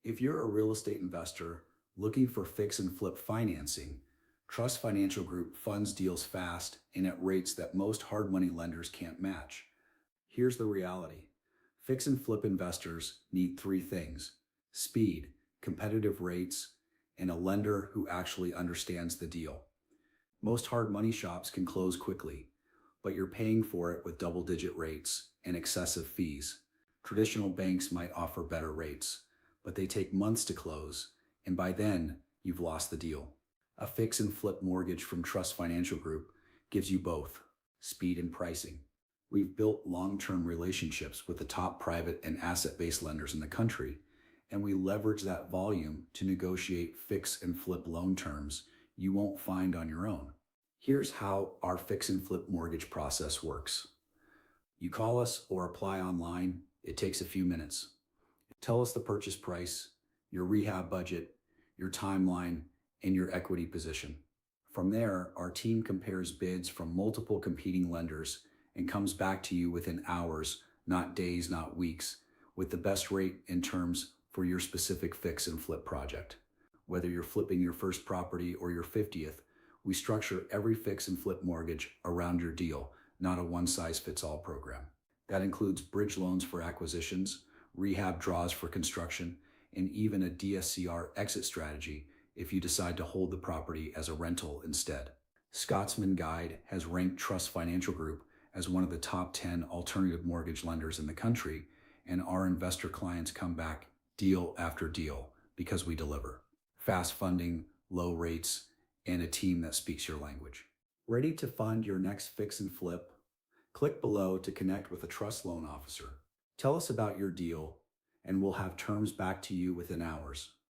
If you're a real estate investor looking for fix and flip financing, Trust Financial Group funds deals fast and at rates that most hard money lenders can't match. Here's the reality. Fix and flip investors need three things: speed, competitive rates, and a lender who actually understands the deal. Most hard money shops can close quickly, but you're paying for it with double-digit rates and excessive fees. Traditional banks might offer better rates, but they take months to close, and by then, you've lost the deal. A fix and flip mortgage from Trust Financial Group gives you both speed and pricing. We've built long-term relationships with the top private and asset-based lenders in the country, and we leverage that volume to negotiate fix and flip loan terms you won't find on your own. Here's how our fix and flip mortgage process works. You call us or apply online. It takes a few minutes. Tell us the purchase price, your rehab budget, your timeline, and your equity position. From there, our team compares bids from multiple competing lenders and comes back to you within hours, not days, not weeks, with the best rate and terms for your specific fix and flip project. Whether you're flipping your first property or your 50th, we structure every fix and flip mortgage around your deal, not a one-size-fits-all program. That includes bridge loans for acquisitions, rehab draws for construction, and even a DSCR exit strategy if you decide to hold the property as a rental instead. Scotsman Guide has ranked Trust Financial Group as one of the top 10 alternative mortgage lenders in the country, and our investor clients come back deal after deal because we deliver fast funding, low rates, and a team that speaks your language. Ready to fund your next fix and flip? Click below to connect with a trust loan officer. Tell us about your deal, and we'll have terms back to you within hours.